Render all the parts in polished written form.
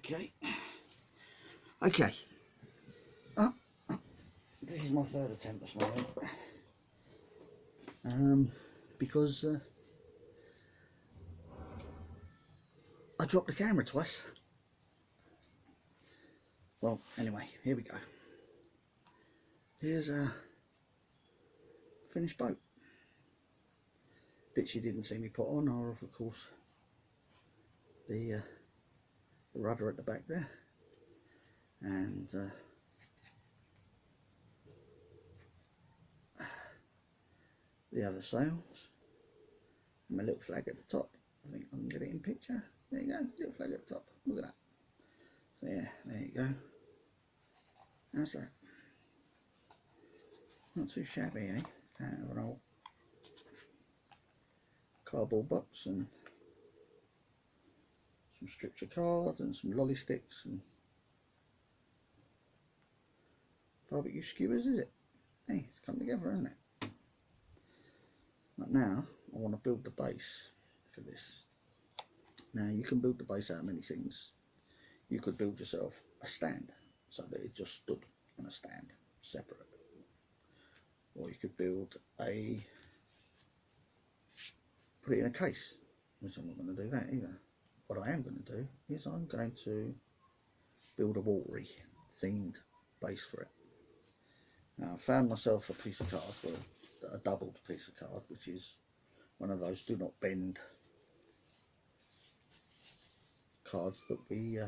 Okay. Okay. Oh, this is my third attempt this morning. Because I dropped the camera twice. Well, anyway, here we go. Here's a finished boat. Bits you didn't see me put on are, of course, the rudder at the back there, and the other sails, and my little flag at the top. I think I can get it in picture. There you go, little flag at the top. Look at that. So yeah, there you go. How's that? Not too shabby, eh? Out of an old cardboard box and some strips of cards and some lolly sticks and barbecue skewers, is it? Hey, it's come together, hasn't it? But now I want to build the base for this. Now you can build the base out of many things. You could build yourself a stand so that it just stood on a stand separate, or you could build put it in a case, which I'm not going to do that either. What I am going to do is I'm going to build a watery themed base for it. Now I found myself a piece of card, well, a doubled piece of card, which is one of those do not bend cards that we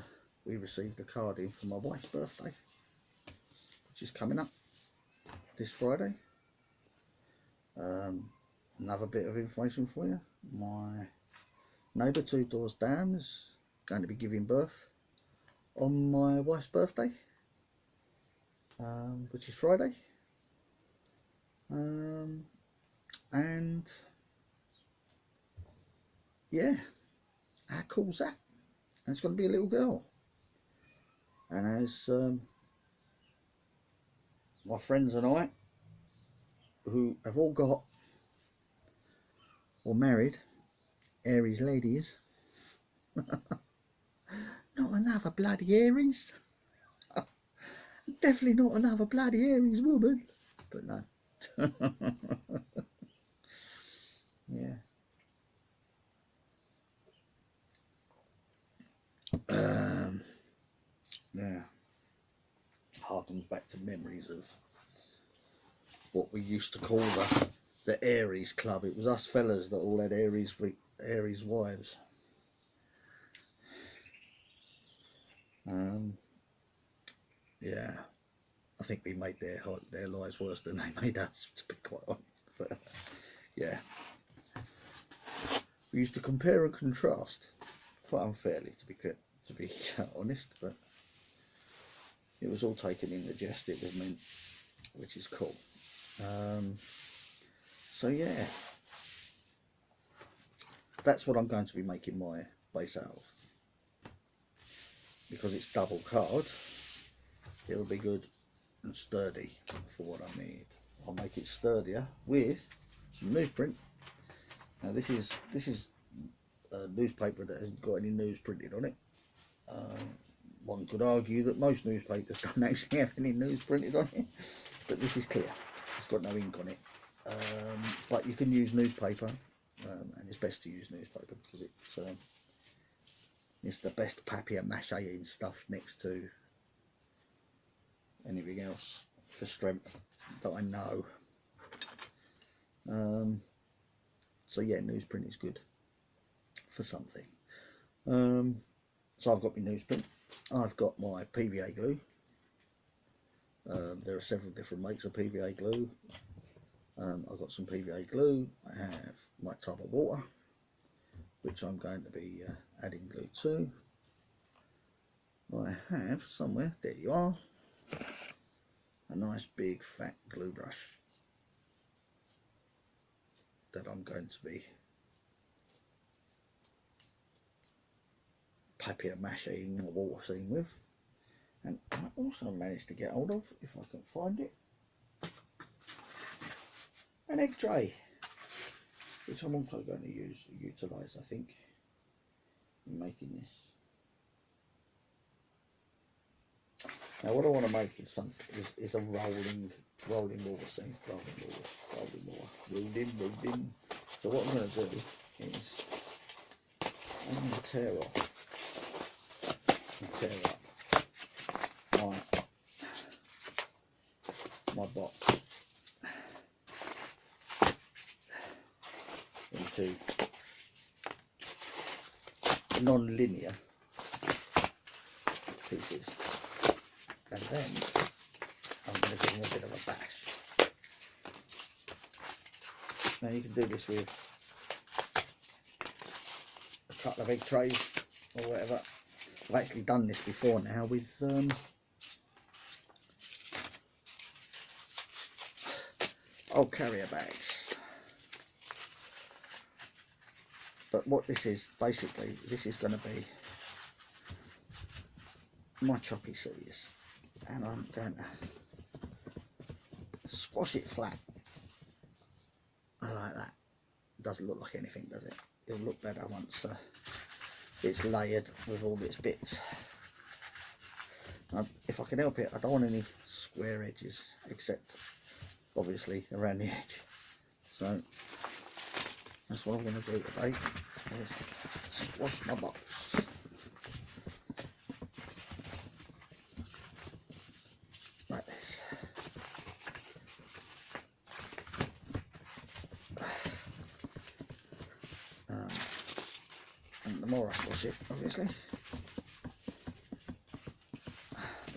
received a card in for my wife's birthday, which is coming up this Friday. Another bit of information for you: my neighbour 2 doors down is going to be giving birth on my wife's birthday, which is Friday, and yeah, how cool's that? And it's going to be a little girl, and as my friends and I, who have all got or married Aries ladies, not another bloody Aries. Definitely not another bloody Aries woman. But no. Yeah. Yeah. Harkens back to memories of what we used to call the Aries Club. It was us fellas that all had Aries wives. Yeah, I think we made their lives worse than they made us, to be quite honest. But yeah, we used to compare and contrast quite unfairly, to be honest. But it was all taken in the jest it was meant, which is cool. So yeah, that's what I'm going to be making my base out of. Because it's double card, it'll be good and sturdy for what I need. I'll make it sturdier with some newsprint. Now this is a newspaper that hasn't got any news printed on it. One could argue that most newspapers don't actually have any news printed on it, but this is clear. It's got no ink on it. But you can use newspaper, and it's best to use newspaper because it's the best papier-mâché stuff next to anything else for strength that I know. So yeah, newsprint is good for something. So I've got my newsprint. I've got my PVA glue. There are several different makes of PVA glue. I've got some PVA glue. I have my tub of water, which I'm going to be adding glue to. I have somewhere, there you are, a nice big fat glue brush that I'm going to be papier-mâchéing or water-seeing with. And I also managed to get hold of, if I can find it, an egg tray, which I'm also going to utilise, I think, in making this. Now what I want to make is something is a rolling wall. See, rolling wall. Rolling. So what I'm going to do is I'm going to tear up my box into non-linear pieces, and then I'm going to give them a bit of a bash. Now you can do this with a couple of egg trays or whatever. I've actually done this before now with old carrier bags. But what this is, basically, this is going to be my choppy seeds, and I'm going to squash it flat like that. Doesn't look like anything, does it? It'll look better once it's layered with all its bits. If I can help it, I don't want any square edges, except obviously around the edge. So that's what I'm going to do today, is squash my box. Like this. And the more I squash it, obviously,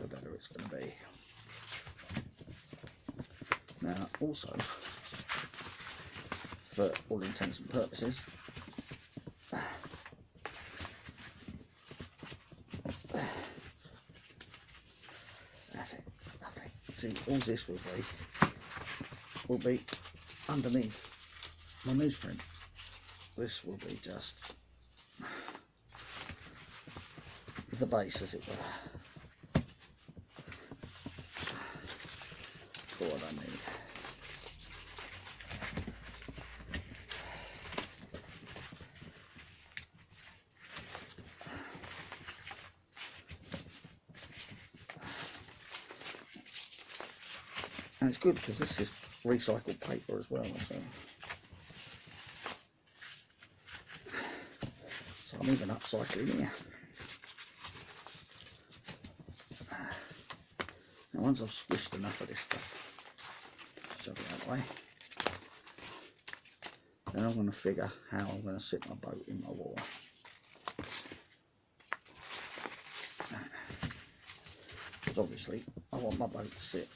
the better it's going to be. Now also, for all intents and purposes, that's it, lovely. See, all this will be underneath my newsprint. This will be just the base, as it were, for what I need. And it's good because this is recycled paper as well, so I'm even upcycling here. Now once I've squished enough of this stuff, shove it that way, then I'm going to figure how I'm going to sit my boat in my water. Because obviously I want my boat to sit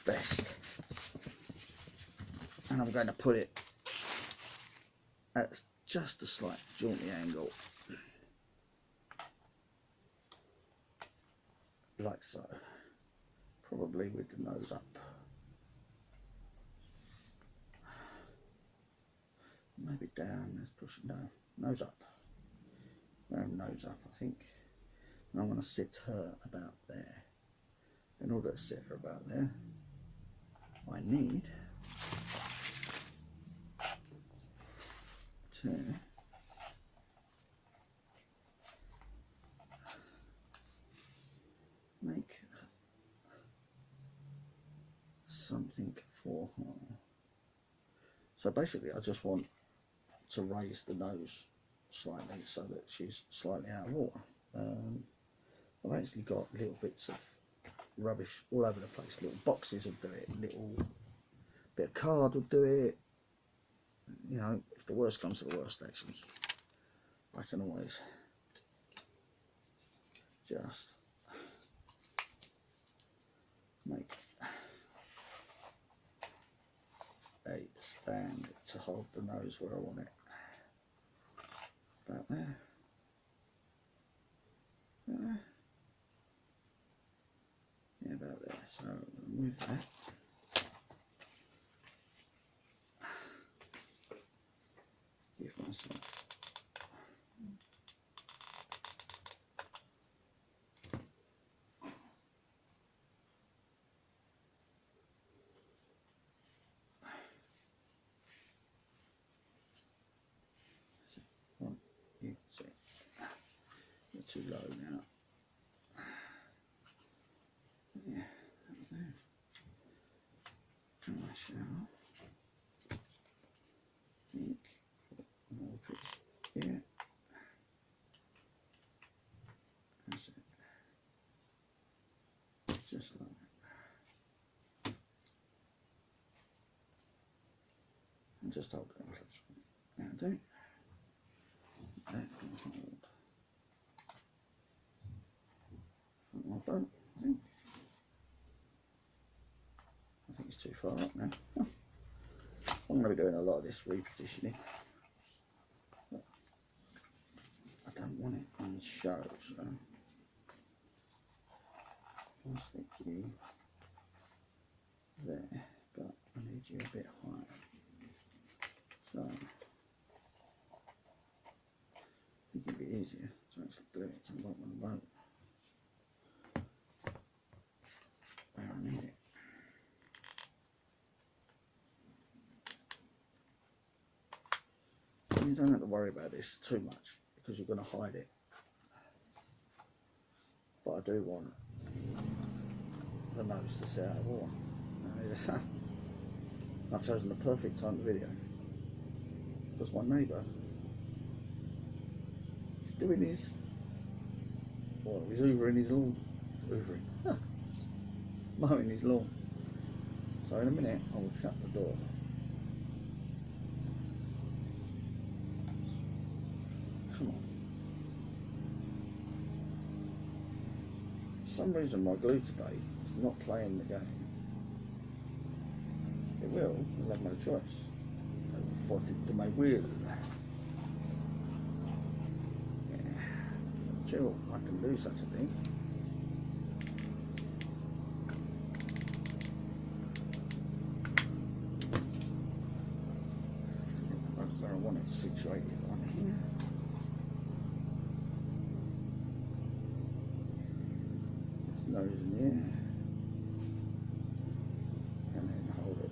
best, and I'm going to put it at just a slight jaunty angle, like so, probably with the nose up, maybe down. Let's push it down, nose up, nose up, I think. And I'm going to sit her about there. In order to sit her about there, I need to make something for her. So basically I just want to raise the nose slightly so that she's slightly out of water. I've actually got little bits of rubbish all over the place. Little boxes will do it, little bit of card will do it. You know, if the worst comes to the worst, actually, I can always just make a stand to hold the nose where I want it. About there. Yeah, about there. So move that. Give myself you see, you're too low now. Yeah, that'll do. And I shall think more piece here. That's it. Just like that. And just hold it like that. That'll do. That can hold. Well done, I think. I think it's too far up now. I'm going to be doing a lot of this repositioning. But I don't want it on the show, so I'll stick you there, but I need you a bit higher. So I think it'd be easier to actually do it to the bottom of the boat where I need it. You don't have to worry about this too much because you're going to hide it, but I do want the nose to sit out of water. I've chosen the perfect time to video because my neighbour is doing his, well, he's hoovering his lawn, mowing his lawn. So in a minute I will shut the door. Come on. For some reason my glue today is not playing the game. It will, I'll have no choice. I will fight it to my will. Yeah. Until I can do such a thing. Where I want it situated on here. Nose in here, and then hold it.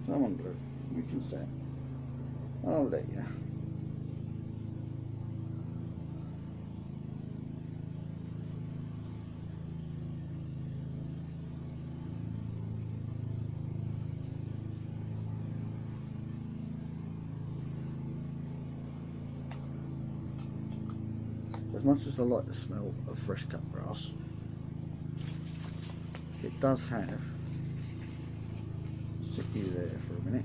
Come on, Blue, you can set. I'll let you. As much as I like the smell of fresh cut grass, it does have, stick you there for a minute,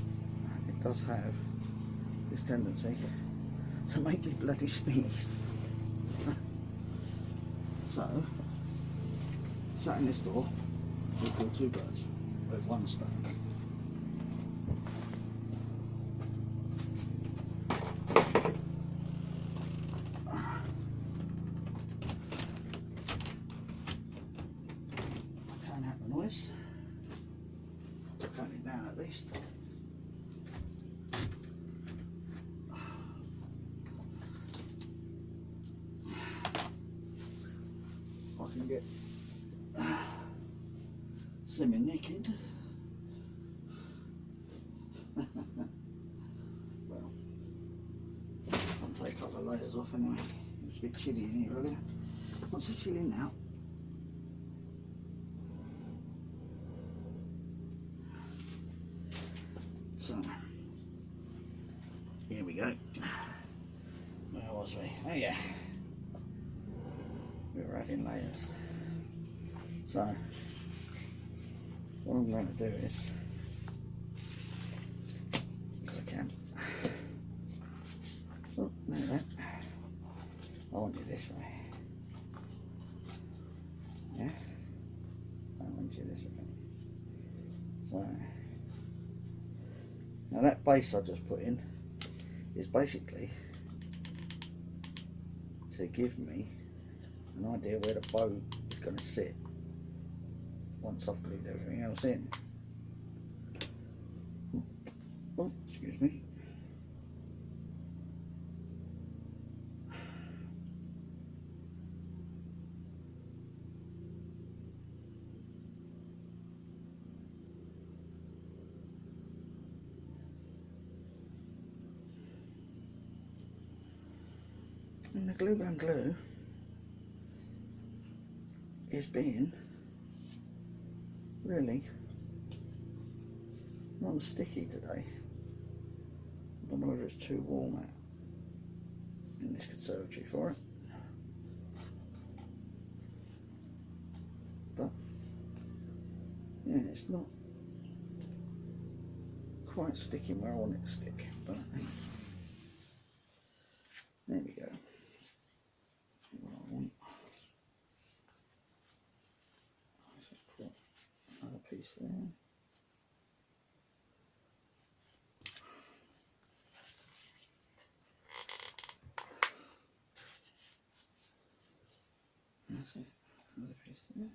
it does have this tendency to make me bloody sneeze. So, shutting this door will kill two birds with one stone. Cut it down at least. I can get semi-naked. Well, I'll take a couple of layers off anyway. It was a bit chilly in here earlier. Not so chilly now. So, here we go. Where was we? Oh yeah. We were adding layers. So, what I'm going to do is, if I can, oh, no, that. I want you this way. Yeah? I want you this way. So, now that base I just put in is basically to give me an idea where the bow is going to sit once I've glued everything else in. Oh, excuse me. And the glue gun glue is being really non-sticky today. I don't know whether it's too warm out in this conservatory for it, but yeah, it's not quite sticking where I want it to stick, but there we go. What I want. Let's put another piece there. That's it. Another piece there.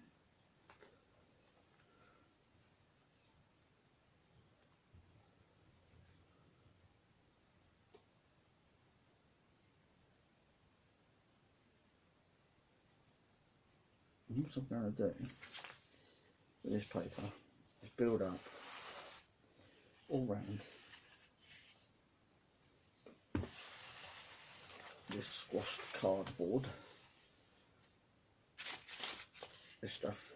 And what I'm going to do with this paper is build up all round this squashed cardboard, this stuff,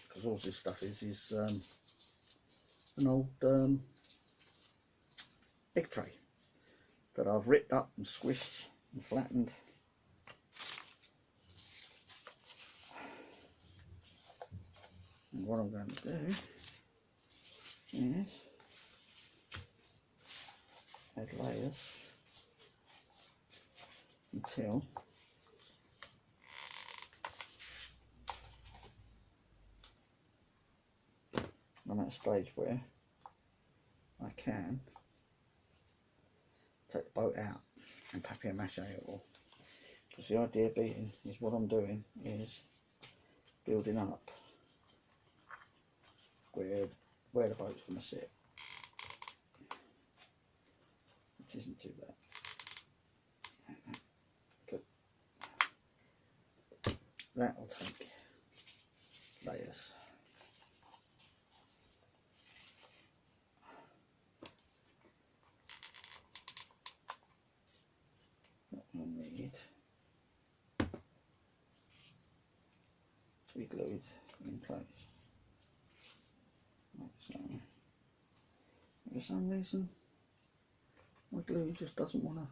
because all this stuff is an old egg tray that I've ripped up and squished and flattened. And what I'm going to do is add layers until I'm at a stage where I can take the boat out and papier-mâché it all. Because the idea being is what I'm doing is building up where the boat's going to sit, which isn't too bad. But that will take layers. What we'll need to be glued in place. Like so. For some reason my glue just doesn't want to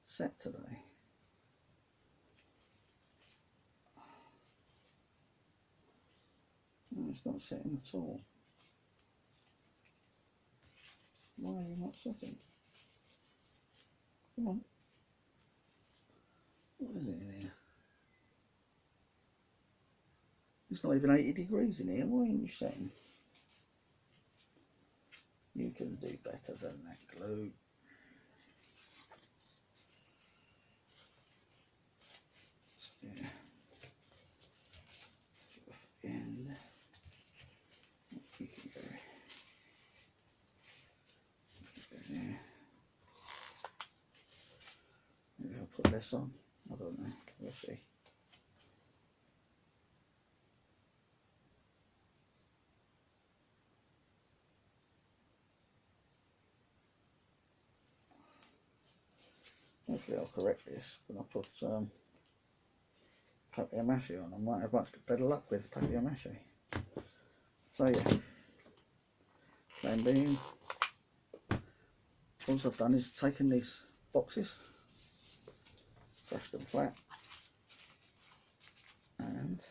set today. No, it's not setting at all. Why are you not setting? Come on. What is it in here? It's not even 80 degrees in here. Why aren't you setting? You can do better than that glue. So, yeah. Off the end. You can go there. Maybe I'll put less on. I don't know. We'll see. Hopefully I'll correct this when I put papier-mâché on. I might have much better luck with papier-mâché. So yeah, plan being, all I've done is taken these boxes, brushed them flat, and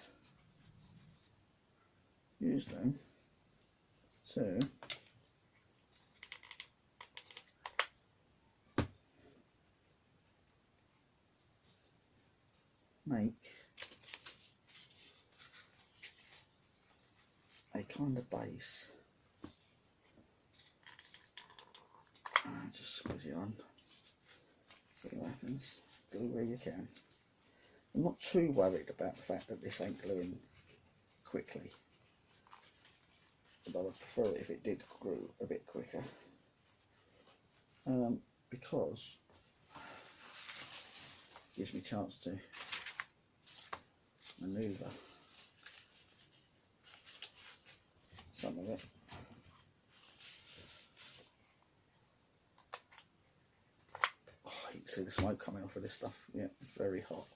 used them to make a kind of base. And just squeeze it on, see what happens. Glue where you can. I'm not too worried about the fact that this ain't gluing quickly, but I would prefer it if it did glue a bit quicker, because it gives me a chance to manoeuvre some of it. Oh, See the smoke coming off of this stuff. Yeah, it's very hot.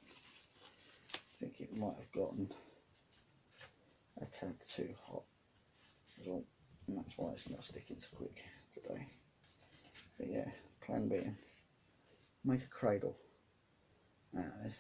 I think it might have gotten a tad too hot as well, and that's why it's not sticking so quick today. But yeah, plan being, make a cradle out of this.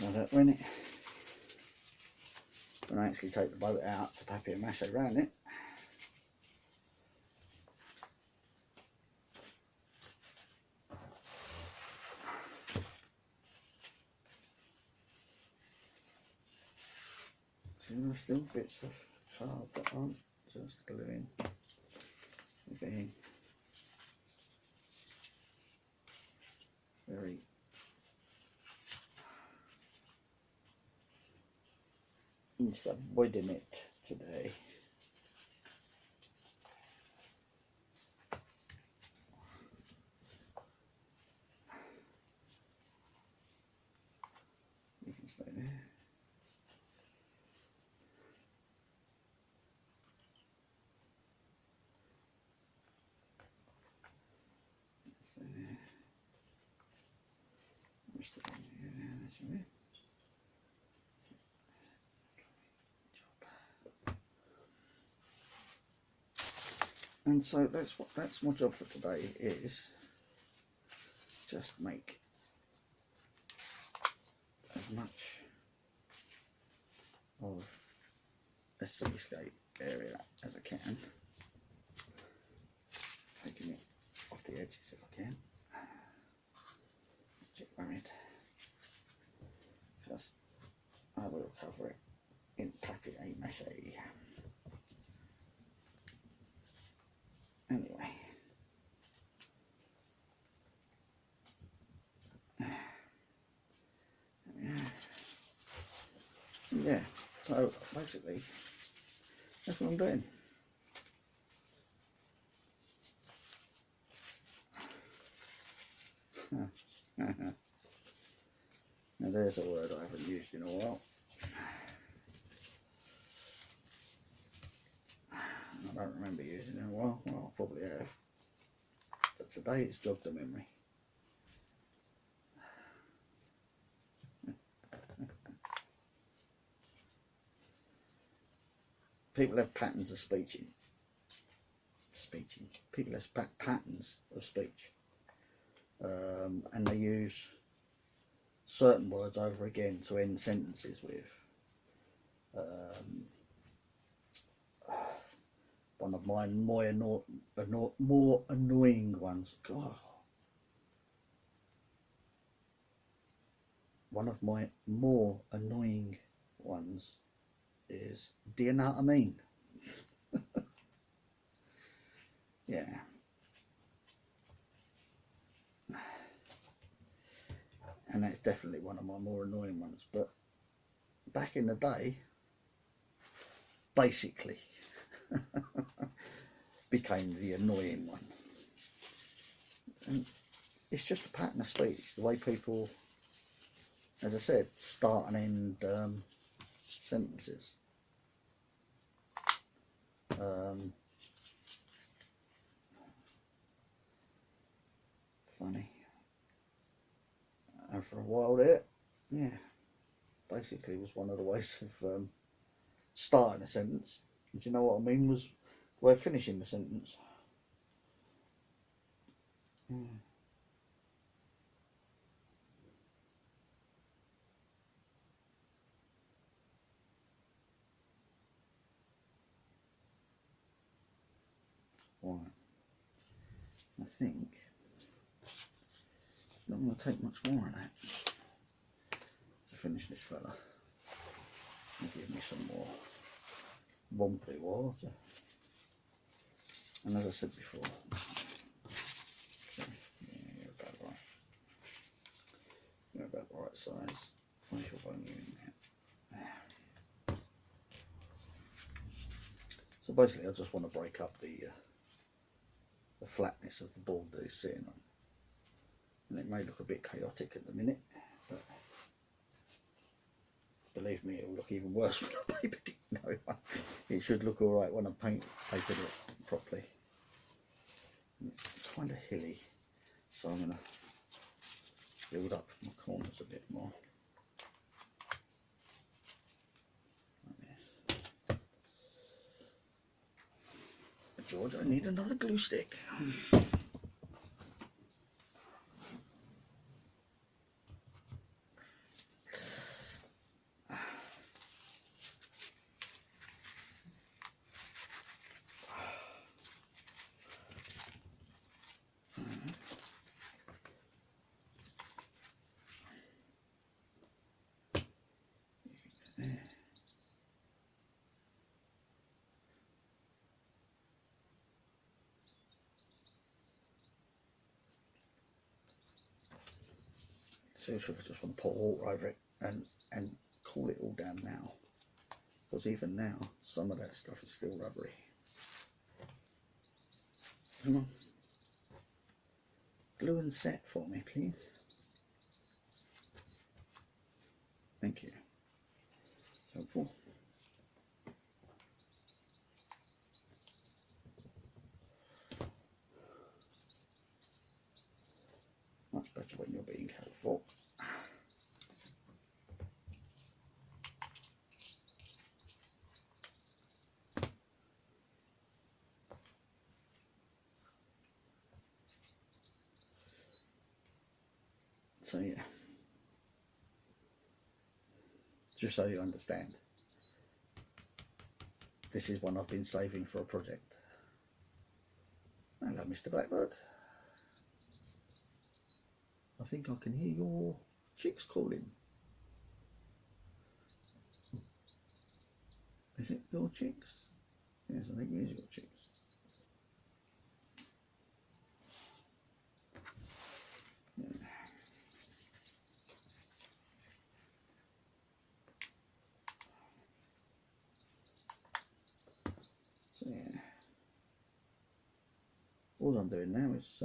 Now that when I actually take the boat out to papier mâché around it, see there are still bits of card that aren't just gluing, being very insubordinate today. You can stay there. Stay there. Stay there. That's right. And so that's my job for today, is just make as much of a seascape area as I can, taking it off the edges if I can. Get worried, because I will cover it in papier mâché. Anyway, yeah, so basically that's what I'm doing. Now there's a word I haven't used in a while, and I don't remember using it in a while. Well, I probably have, but today it's jogged the memory. People have patterns of speeching. People have patterns of speech, and they use certain words over again to end sentences with. One of my more annoying ones. God. One of my more annoying ones is, do you know what I mean? Yeah. And that's definitely one of my more annoying ones. But back in the day, basically, became the annoying one. And it's just a pattern of speech, the way people, as I said, start and end sentences. Funny. And for a while there, yeah, basically was one of the ways of starting a sentence. And do you know what I mean? Was the way of finishing the sentence. Yeah. Right. I think it's not going to take much more of that to finish this fella. And give me some more bumpy water. And as I said before, okay, yeah, you're about right. You're about the right size. Where's your volume in there? So basically I just want to break up the flatness of the board that it's sitting on. And it may look a bit chaotic at the minute, but believe me, it will look even worse when I papered it. No, it should look alright when I papered it properly. And it's kind of hilly, so I'm going to build up my corners a bit more. George, I need another glue stick. Seriously, I just want to pour water over it and cool it all down now, because even now some of that stuff is still rubbery. Come on, glue and set for me, please. Thank you. Helpful. Much better when you're being helpful. So yeah, just so you understand, this is one I've been saving for a project. Hello, Mr. Blackbird. I think I can hear your chicks calling. Is it your chicks? Yes, I think it is your chicks. Yeah. So yeah, all I'm doing now is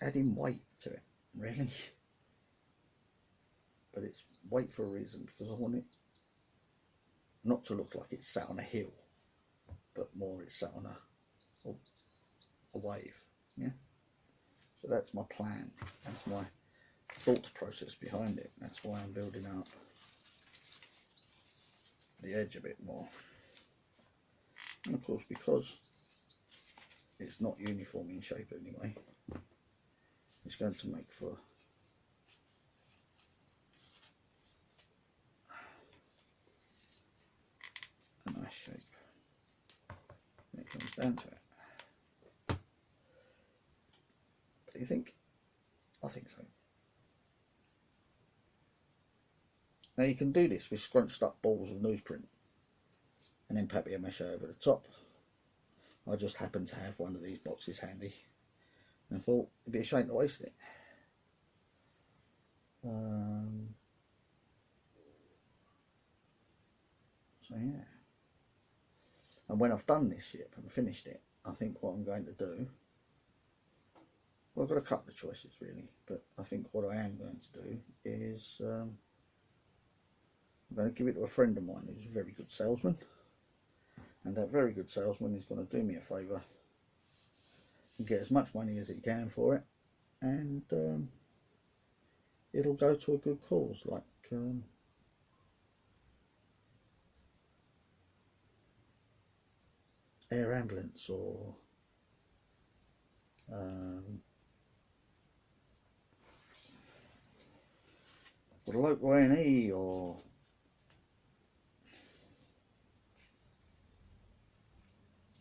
adding weight to it, really. But it's weight for a reason, because I want it not to look like it's sat on a hill, but more it's sat on a wave. Yeah. So that's my plan. That's my thought process behind it. That's why I'm building up the edge a bit more. And of course, because it's not uniform in shape anyway, it's going to make for a nice shape when it comes down to it. Do you think? I think so. Now you can do this with scrunched up balls of newsprint and then papier mâché over the top. I just happen to have one of these boxes handy, and I thought it'd be a shame to waste it. So yeah, and when I've done this ship and finished it, I think what I'm going to do, well, I've got a couple of choices really, but I think what I am going to do is I'm going to give it to a friend of mine who's a very good salesman, and that very good salesman is going to do me a favour and get as much money as he can for it, and it'll go to a good cause, like air ambulance, or the local A&E, or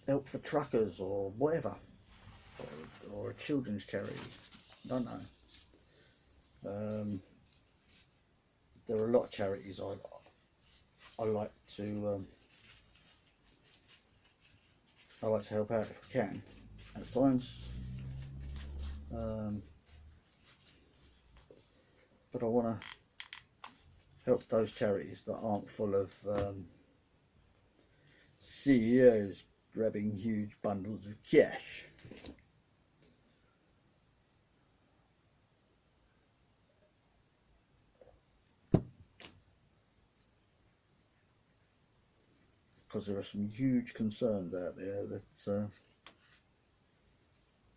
Help for Truckers, or whatever, or a children's charity. I don't know. There are a lot of charities I like to help out if I can at times, but I want to help those charities that aren't full of CEOs grabbing huge bundles of cash. Because there are some huge concerns out there that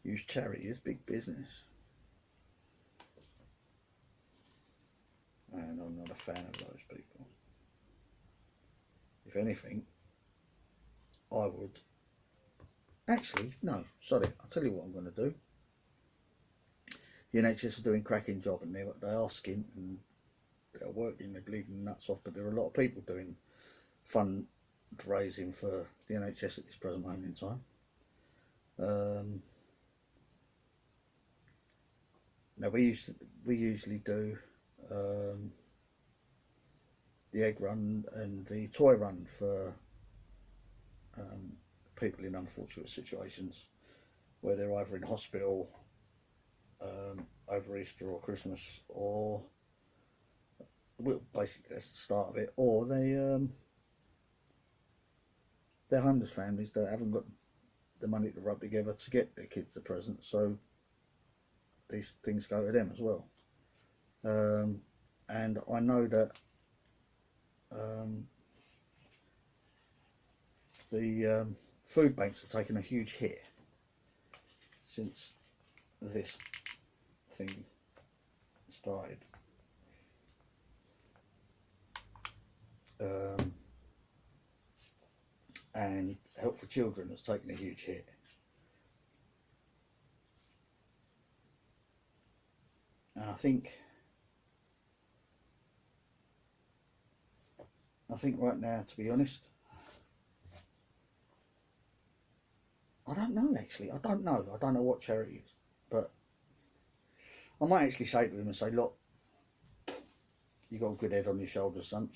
use charity as big business. And I'm not a fan of those people. If anything, I would... Actually, no, sorry, I'll tell you what I'm going to do. The NHS are doing a cracking job, and they're asking, and they're working, they're bleeding nuts off, but there are a lot of people doing fundraising for the NHS at this present moment in time. Now we usually do the egg run and the toy run for people in unfortunate situations where they're either in hospital over Easter or Christmas, or well, basically that's the start of it, or they're homeless families that haven't got the money to rub together to get their kids a present, so these things go to them as well. And I know that the food banks have taken a huge hit since this thing started. And Help for Children has taken a huge hit. And I think right now, to be honest, I don't know actually. I don't know what charity is, but I might actually say to them and say, look, you got a good head on your shoulders, son.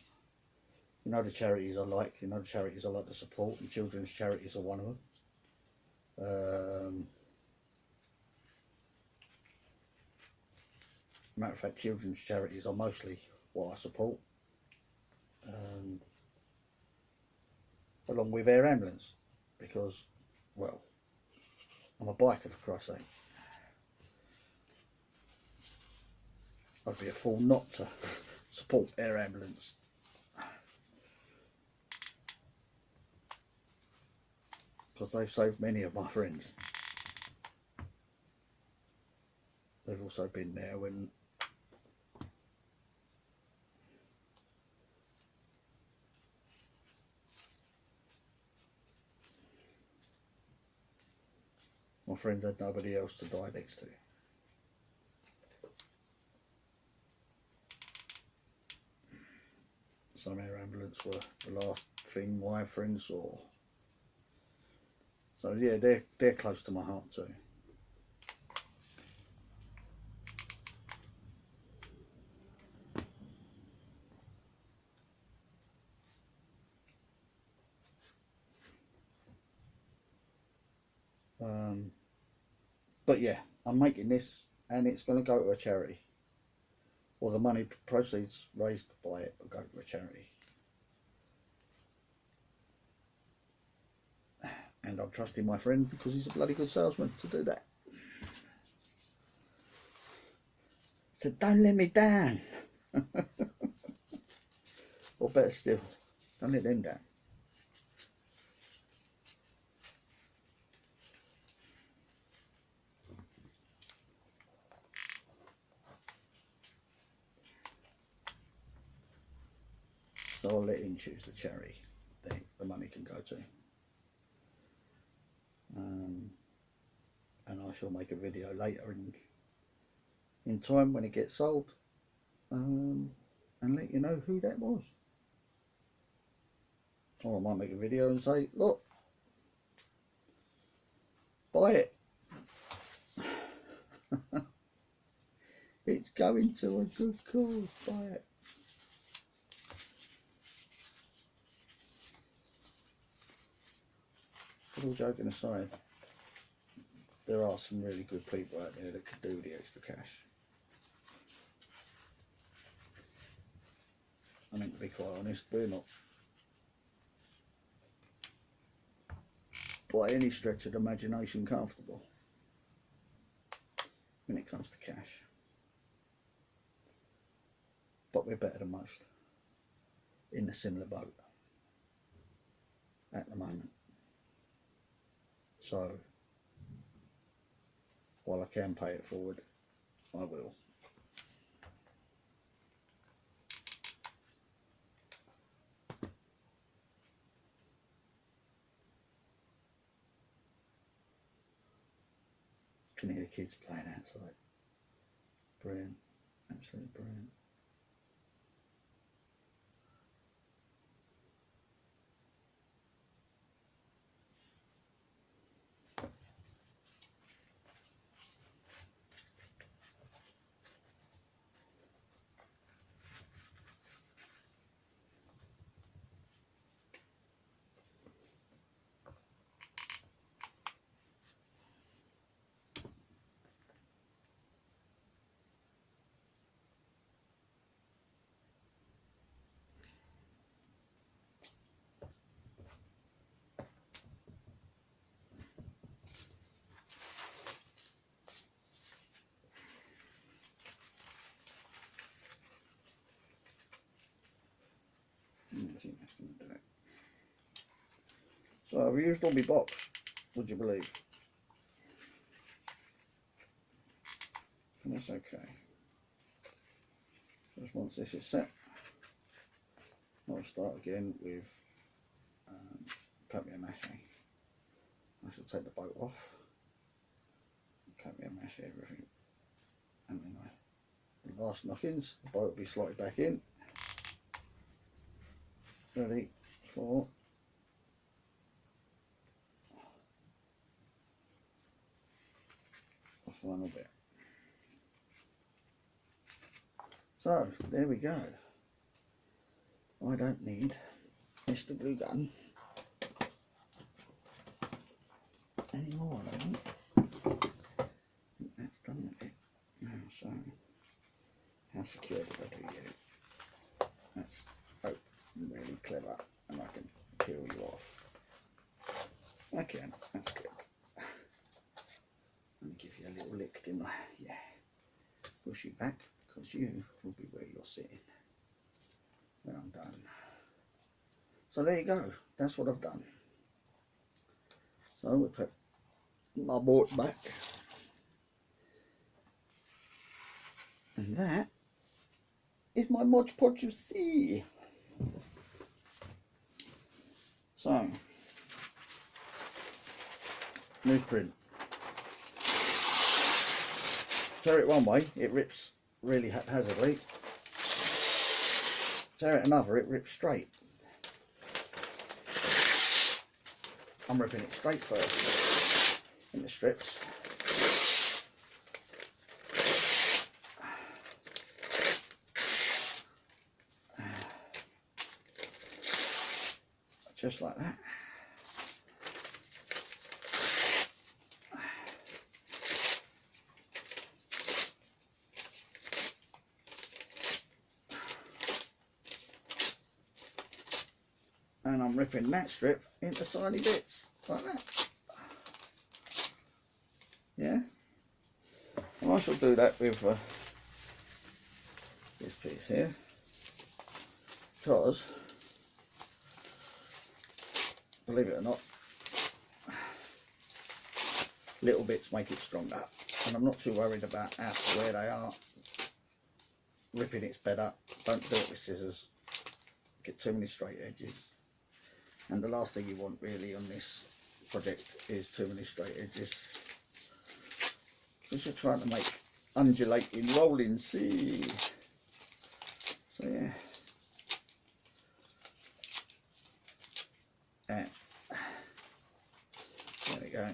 You know the charities I like, you know the charities I like to support, and children's charities are one of them. Matter of fact, children's charities are mostly what I support, along with Air Ambulance, because, well, I'm a biker, for Christ's sake. I'd be a fool not to support Air Ambulance. Because they've saved many of my friends. They've also been there when my friends had nobody else to die next to. Some Air Ambulance were the last thing my friends saw. So yeah, they're close to my heart too. But yeah, I'm making this, and it's going to go to a charity. Or the money proceeds raised by it will go to a charity. And I'm trusting my friend because he's a bloody good salesman to do that. So don't let me down. Or better still, don't let them down. So I'll let him choose the charity that the money can go to. And I shall make a video later in time when it gets sold, and let you know who that was. Or I might make a video and say, look, buy it. It's going to a good cause, buy it. But all joking aside, there are some really good people out there that could do the extra cash. I mean, to be quite honest, we're not by any stretch of the imagination comfortable when it comes to cash. But we're better than most in a similar boat at the moment. So while I can pay it forward, I will. Can hear the kids playing outside. Brilliant, absolutely brilliant. I think that's going to do it. So I've used all my box, would you believe? And that's okay. Just once this is set, I'll start again with papier mâché. I shall take the boat off, papier mâché everything, and then the last knockings, the boat will be slightly back in, ready for the final bit. So there we go. I don't need Mr. Glue Gun anymore, I don't think. I think that's done with it. Now, so how secure did I do you? That's really clever, and I can peel you off. I can, that's good. Let me give you a little lick, didn't I? Yeah. Push you back, because you will be where you're sitting when I'm done. So there you go, that's what I've done. So we'll put my board back, and that is my Mod Podge you see. So newsprint. Tear it one way, it rips really haphazardly. Tear it another, it rips straight. I'm ripping it straight first in the strips. Just like that. And I'm ripping that strip into tiny bits, like that. Yeah? And I shall do that with this piece here, because, believe it or not, little bits make it stronger. And I'm not too worried about how where they are. Ripping it's better. Don't do it with scissors. Get too many straight edges. And the last thing you want really on this project is too many straight edges. Because you're trying to make undulating rolling sea. So yeah. And there we go.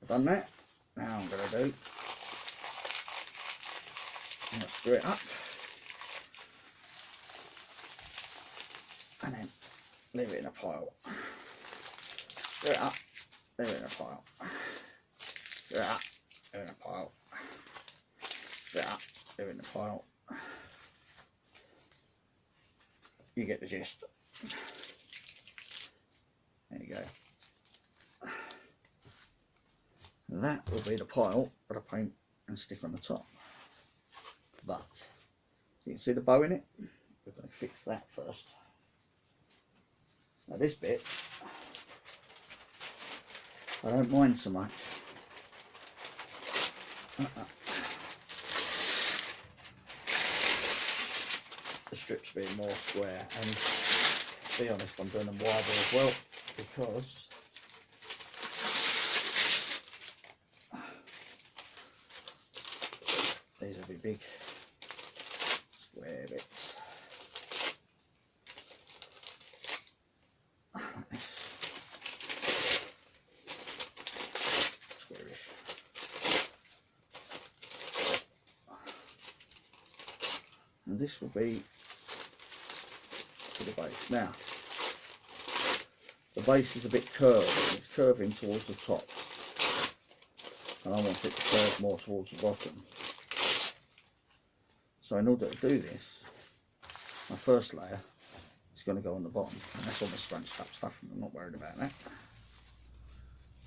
I've done that. Now I'm going to do, I'm going to screw it up. And then leave it in a pile. Screw it up, leave it in a pile. Screw it up, leave it in a pile. Screw it up, leave it in a pile. You get the gist. There you go. And that will be the pile that I paint and stick on the top. But you can see the bow in it. We're going to fix that first. Now this bit I don't mind so much. The strips being more square, and to be honest, I'm doing them wider as well because these will be big square bits. Squarish. And this will be for the base. Now, the base is a bit curved, it's curving towards the top, and I want it to curve more towards the bottom. So in order to do this, my first layer is going to go on the bottom, and that's all my scrunched up stuff, and I'm not worried about that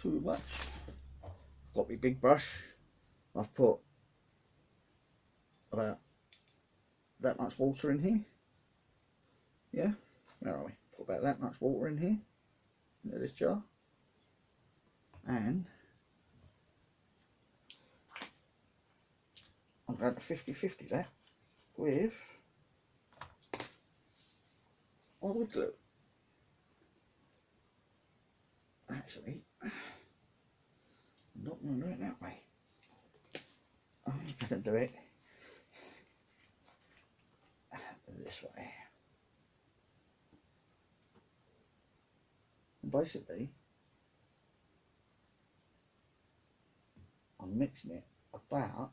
too much. Got my big brush, I've put about that much water in here. Yeah, where are we? Put about that much water in here, into this jar, and I'm going to 50-50 that with my wood glue. Actually, I'm not going to do it that way. I'm going to do it this way. And basically, I'm mixing it about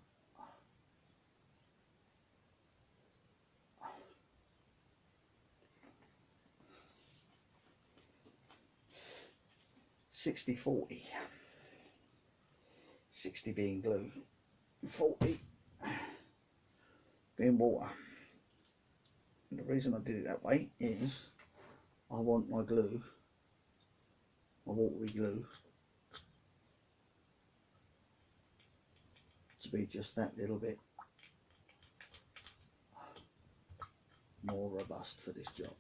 60-40. 60 being glue, 40 being water. And the reason I did it that way is I want my glue, my watery glue, to be just that little bit more robust for this job.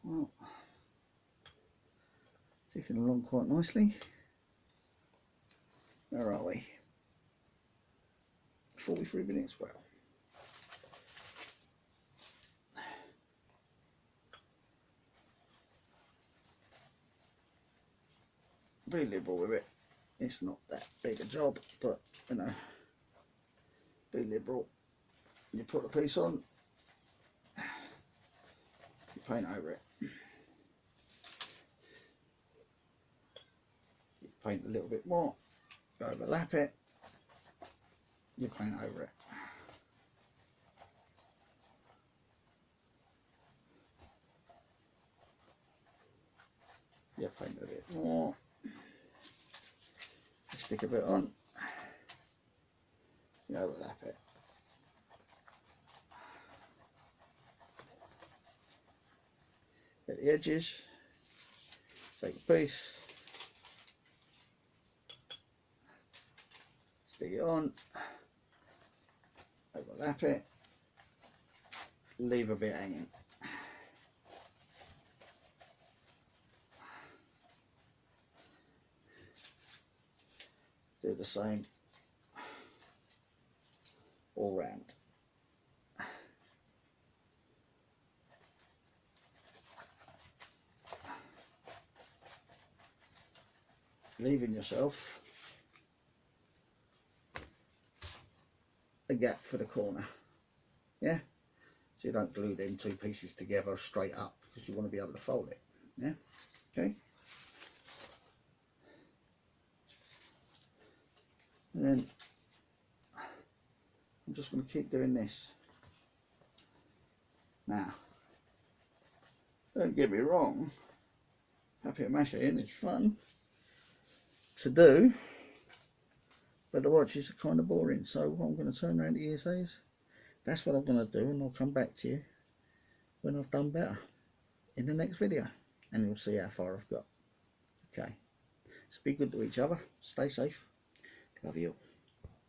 Well, ticking along quite nicely. Where are we? 43 minutes. Well, be liberal with it. It's not that big a job, but you know, be liberal. You put a piece on, you paint over it. You paint a little bit more, you overlap it, you paint over it. You paint a bit more, you stick a bit on, you overlap it. At the edges, take a piece, stick it on, overlap it, leave a bit hanging. Do the same all round. Leaving yourself a gap for the corner, yeah, so you don't glue them two pieces together straight up, because you want to be able to fold it, yeah, okay. And then I'm just going to keep doing this. Now, don't get me wrong, papier-mâché is fun to do, but the watches are kind of boring. So what I'm going to turn around to you is that's what I'm going to do, and I'll come back to you when I've done better in the next video, and you'll see how far I've got. Okay, so be good to each other, stay safe, love you all.